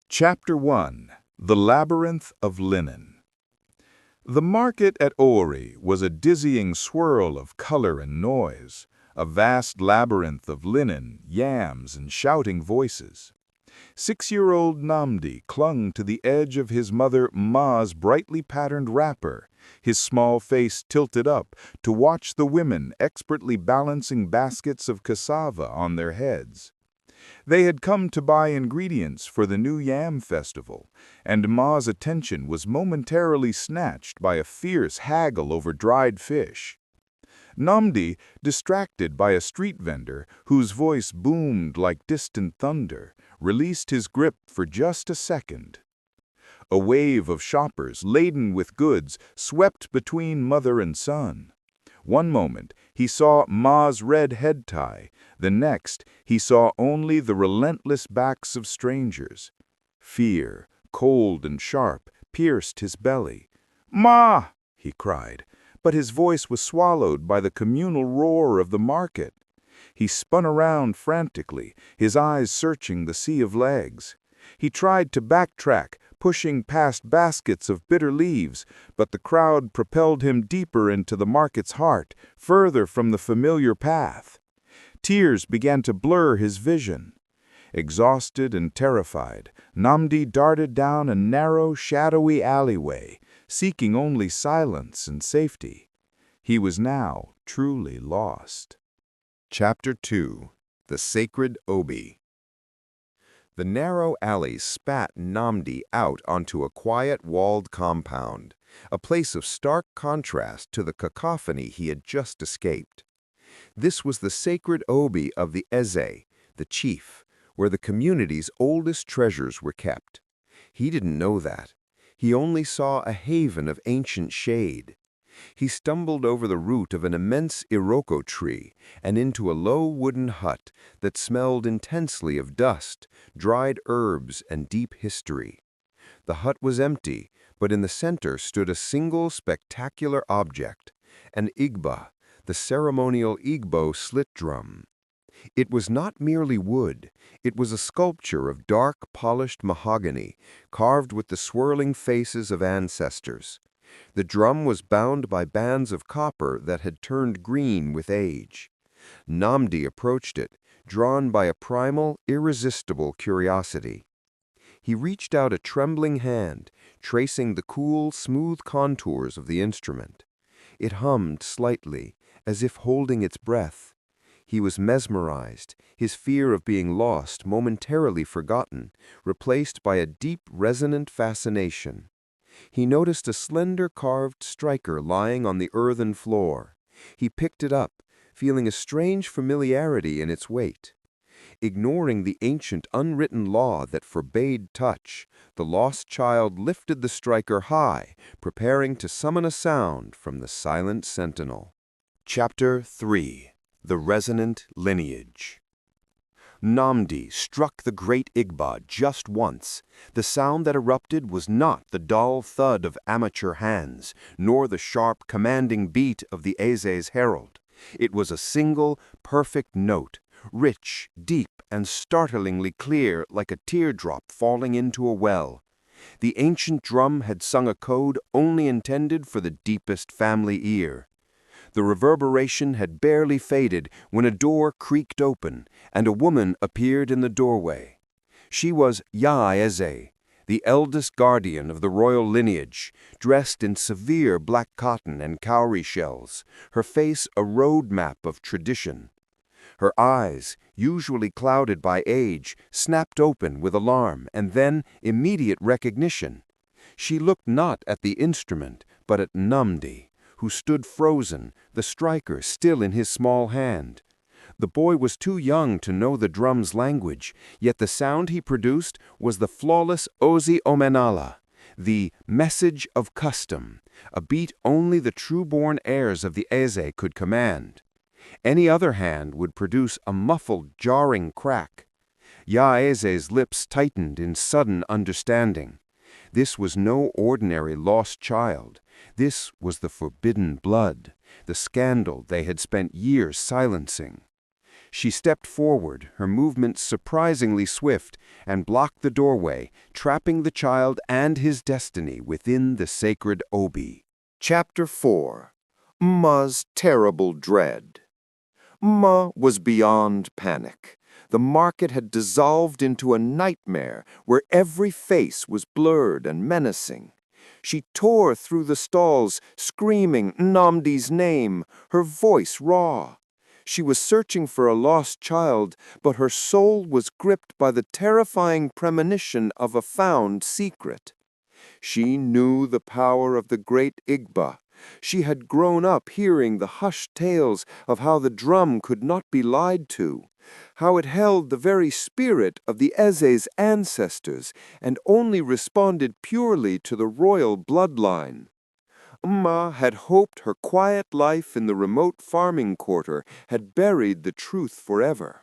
Chapter 1. The Labyrinth of Linen. The market at Ori was a dizzying swirl of color and noise, a vast labyrinth of linen, yams, and shouting voices. 6-year-old Namdi clung to the edge of his mother Ma's brightly patterned wrapper, his small face tilted up to watch the women expertly balancing baskets of cassava on their heads. They had come to buy ingredients for the new yam festival, and Ma's attention was momentarily snatched by a fierce haggle over dried fish. Namdi, distracted by a street vendor whose voice boomed like distant thunder, released his grip for just a second. A wave of shoppers laden with goods swept between mother and son. One moment, he saw Ma's red head tie. The next, he saw only the relentless backs of strangers. Fear, cold and sharp, pierced his belly. "Ma!" he cried, but his voice was swallowed by the communal roar of the market. He spun around frantically, his eyes searching the sea of legs. He tried to backtrack, pushing past baskets of bitter leaves, but the crowd propelled him deeper into the market's heart, further from the familiar path. Tears began to blur his vision. Exhausted and terrified, Namdi darted down a narrow, shadowy alleyway, seeking only silence and safety. He was now truly lost. Chapter 2. The Sacred Obi. The narrow alley spat Namdi out onto a quiet, walled compound, a place of stark contrast to the cacophony he had just escaped. This was the sacred Obi of the Eze, the chief, where the community's oldest treasures were kept. He didn't know that. He only saw a haven of ancient shade. He stumbled over the root of an immense iroko tree and into a low wooden hut that smelled intensely of dust, dried herbs, and deep history. The hut was empty, but in the center stood a single spectacular object, an Igbo, the ceremonial Igbo slit drum. It was not merely wood, it was a sculpture of dark, polished mahogany, carved with the swirling faces of ancestors. The drum was bound by bands of copper that had turned green with age. Namdi approached it, drawn by a primal, irresistible curiosity. He reached out a trembling hand, tracing the cool, smooth contours of the instrument. It hummed slightly, as if holding its breath. He was mesmerized, his fear of being lost momentarily forgotten, replaced by a deep, resonant fascination. He noticed a slender carved striker lying on the earthen floor. He picked it up, feeling a strange familiarity in its weight. Ignoring the ancient unwritten law that forbade touch, the lost child lifted the striker high, preparing to summon a sound from the silent sentinel. Chapter 3. The Resonant Lineage. Namdi struck the great Igbo just once. The sound that erupted was not the dull thud of amateur hands, nor the sharp, commanding beat of the Eze's herald. It was a single, perfect note, rich, deep, and startlingly clear like a teardrop falling into a well. The ancient drum had sung a code only intended for the deepest family ear. The reverberation had barely faded when a door creaked open, and a woman appeared in the doorway. She was Eze, the eldest guardian of the royal lineage, dressed in severe black cotton and cowrie shells, her face a road map of tradition. Her eyes, usually clouded by age, snapped open with alarm and then immediate recognition. She looked not at the instrument, but at Namdi, who stood frozen, the striker still in his small hand. The boy was too young to know the drum's language, yet the sound he produced was the flawless Ozi Omenala, the message of custom, a beat only the true-born heirs of the Eze could command. Any other hand would produce a muffled, jarring crack. Eze's lips tightened in sudden understanding. This was no ordinary lost child. This was the forbidden blood, the scandal they had spent years silencing. She stepped forward, her movements surprisingly swift, and blocked the doorway, trapping the child and his destiny within the sacred obi. Chapter 4. Mma's Terrible Dread. Mma was beyond panic. The market had dissolved into a nightmare where every face was blurred and menacing. She tore through the stalls, screaming Nnamdi's name, her voice raw. She was searching for a lost child, but her soul was gripped by the terrifying premonition of a found secret. She knew the power of the great Igbo. She had grown up hearing the hushed tales of how the drum could not be lied to, how it held the very spirit of the Eze's ancestors and only responded purely to the royal bloodline. Mma had hoped her quiet life in the remote farming quarter had buried the truth forever.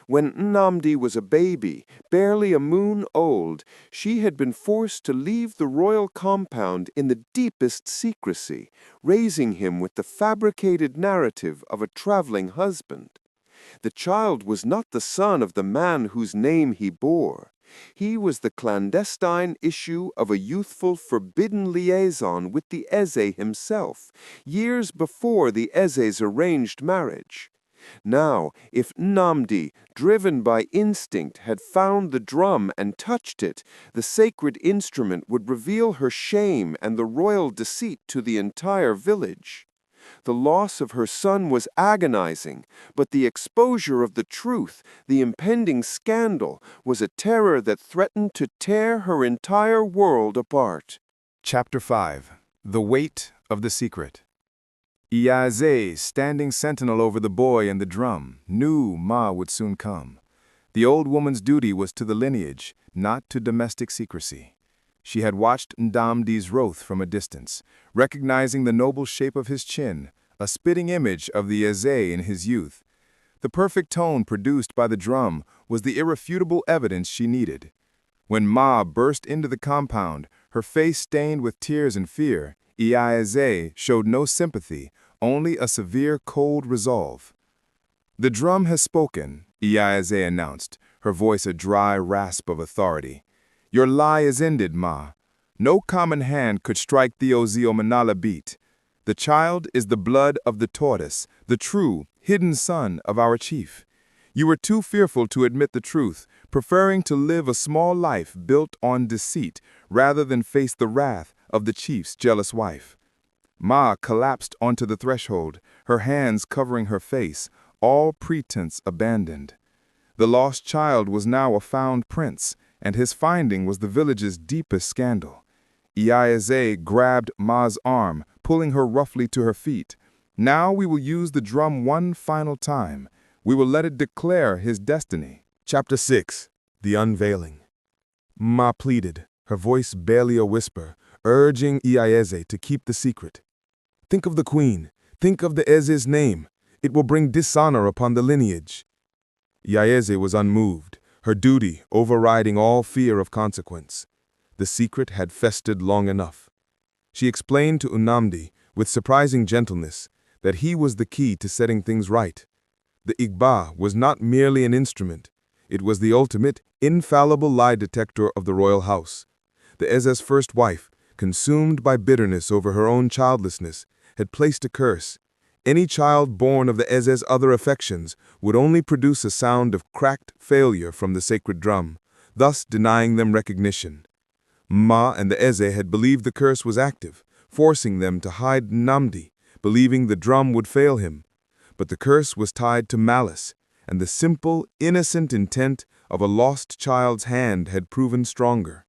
When Nnamdi was a baby, barely a moon old, she had been forced to leave the royal compound in the deepest secrecy, raising him with the fabricated narrative of a traveling husband. The child was not the son of the man whose name he bore. He was the clandestine issue of a youthful forbidden liaison with the Eze himself, years before the Eze's arranged marriage. Now, if Nnamdi, driven by instinct, had found the drum and touched it, the sacred instrument would reveal her shame and the royal deceit to the entire village. The loss of her son was agonizing, but the exposure of the truth, the impending scandal, was a terror that threatened to tear her entire world apart. Chapter 5. The Weight of the Secret. Iyaze, standing sentinel over the boy and the drum, knew Ma would soon come. The old woman's duty was to the lineage, not to domestic secrecy. She had watched Ndamdi's wrath from a distance, recognizing the noble shape of his chin, a spitting image of the Eze in his youth. The perfect tone produced by the drum was the irrefutable evidence she needed. When Ma burst into the compound, her face stained with tears and fear, Iyaze showed no sympathy, only a severe, cold resolve. "The drum has spoken," Iyaze announced, her voice a dry rasp of authority. "Your lie is ended, Ma. No common hand could strike the Manala beat. The child is the blood of the tortoise, the true, hidden son of our chief. You were too fearful to admit the truth, preferring to live a small life built on deceit rather than face the wrath of the chief's jealous wife." Ma collapsed onto the threshold, her hands covering her face, all pretense abandoned. The lost child was now a found prince, and his finding was the village's deepest scandal. Iyaze grabbed Ma's arm, pulling her roughly to her feet. "Now we will use the drum one final time. We will let it declare his destiny." Chapter 6. The Unveiling. Ma pleaded, her voice barely a whisper, urging Iyaze to keep the secret. "Think of the queen. Think of the Eze's name. It will bring dishonor upon the lineage." Iyaze was unmoved, her duty overriding all fear of consequence. The secret had festered long enough. She explained to Nnamdi, with surprising gentleness, that he was the key to setting things right. The Igbo was not merely an instrument. It was the ultimate, infallible lie detector of the royal house. The Eze's first wife, consumed by bitterness over her own childlessness, had placed a curse. Any child born of the Eze's other affections would only produce a sound of cracked failure from the sacred drum, thus denying them recognition. Ma and the Eze had believed the curse was active, forcing them to hide Nnamdi, believing the drum would fail him. But the curse was tied to malice, and the simple, innocent intent of a lost child's hand had proven stronger.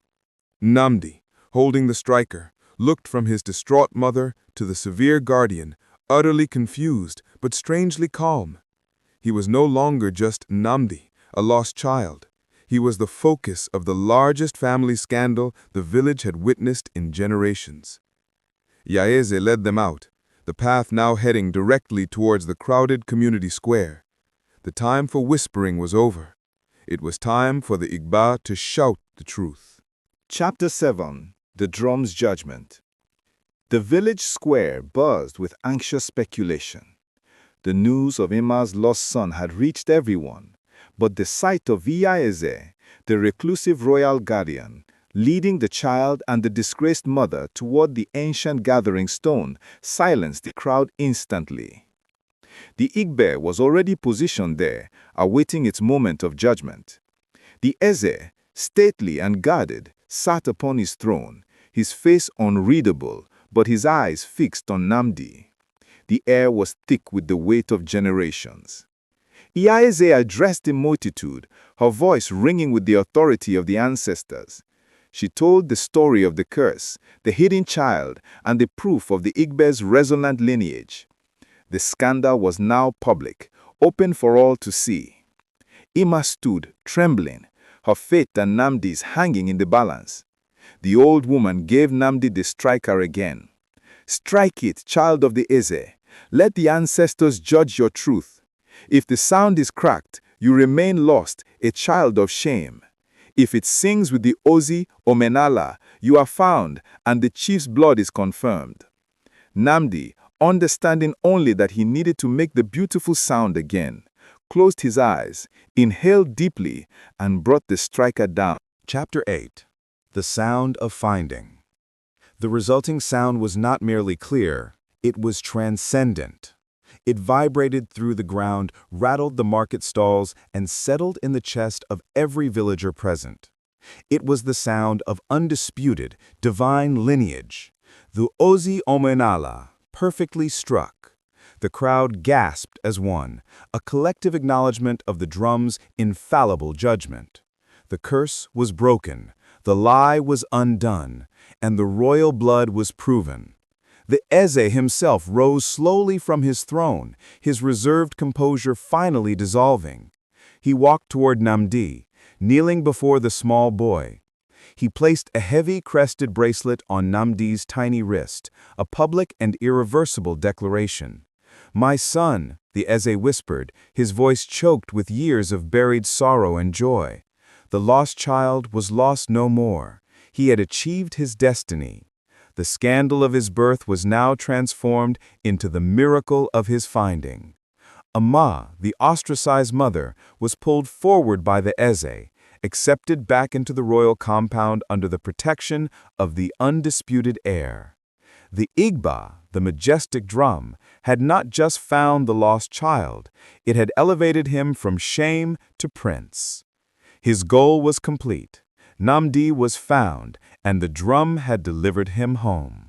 Nnamdi, holding the striker, looked from his distraught mother to the severe guardian, utterly confused but strangely calm. He was no longer just Nnamdi, a lost child. He was the focus of the largest family scandal the village had witnessed in generations. Iyaze led them out, the path now heading directly towards the crowded community square. The time for whispering was over. It was time for the Igbo to shout the truth. Chapter 7. The Drum's Judgment. The village square buzzed with anxious speculation. The news of Emma's lost son had reached everyone, but the sight of Iyaeze, the reclusive royal guardian, leading the child and the disgraced mother toward the ancient gathering stone, silenced the crowd instantly. The Igbo was already positioned there, awaiting its moment of judgment. The Eze, stately and guarded, sat upon his throne, his face unreadable, but his eyes fixed on Nnamdi. The air was thick with the weight of generations. Iyaeze addressed the multitude, her voice ringing with the authority of the ancestors. She told the story of the curse, the hidden child, and the proof of the Igbo's resonant lineage. The scandal was now public, open for all to see. Emma stood, trembling, her faith and Nnamdi's hanging in the balance. The old woman gave Nnamdi the striker again. "Strike it, child of the Eze. Let the ancestors judge your truth. If the sound is cracked, you remain lost, a child of shame. If it sings with the Ozi Omenala, you are found, and the chief's blood is confirmed." Nnamdi, understanding only that he needed to make the beautiful sound again, closed his eyes, inhaled deeply, and brought the striker down. Chapter 8. The Sound of Finding. The resulting sound was not merely clear, it was transcendent. It vibrated through the ground, rattled the market stalls, and settled in the chest of every villager present. It was the sound of undisputed, divine lineage. The Ozi Omenala, perfectly struck. The crowd gasped as one, a collective acknowledgement of the drum's infallible judgment. The curse was broken, the lie was undone, and the royal blood was proven. The Eze himself rose slowly from his throne, his reserved composure finally dissolving. He walked toward Nnamdi, kneeling before the small boy. He placed a heavy crested bracelet on Nnamdi's tiny wrist, a public and irreversible declaration. "My son," the Eze whispered, his voice choked with years of buried sorrow and joy. The lost child was lost no more. He had achieved his destiny. The scandal of his birth was now transformed into the miracle of his finding. Amma, the ostracized mother, was pulled forward by the Eze, accepted back into the royal compound under the protection of the undisputed heir. The Igbo, the majestic drum, had not just found the lost child, it had elevated him from shame to prince. His goal was complete. Nnamdi was found, and the drum had delivered him home.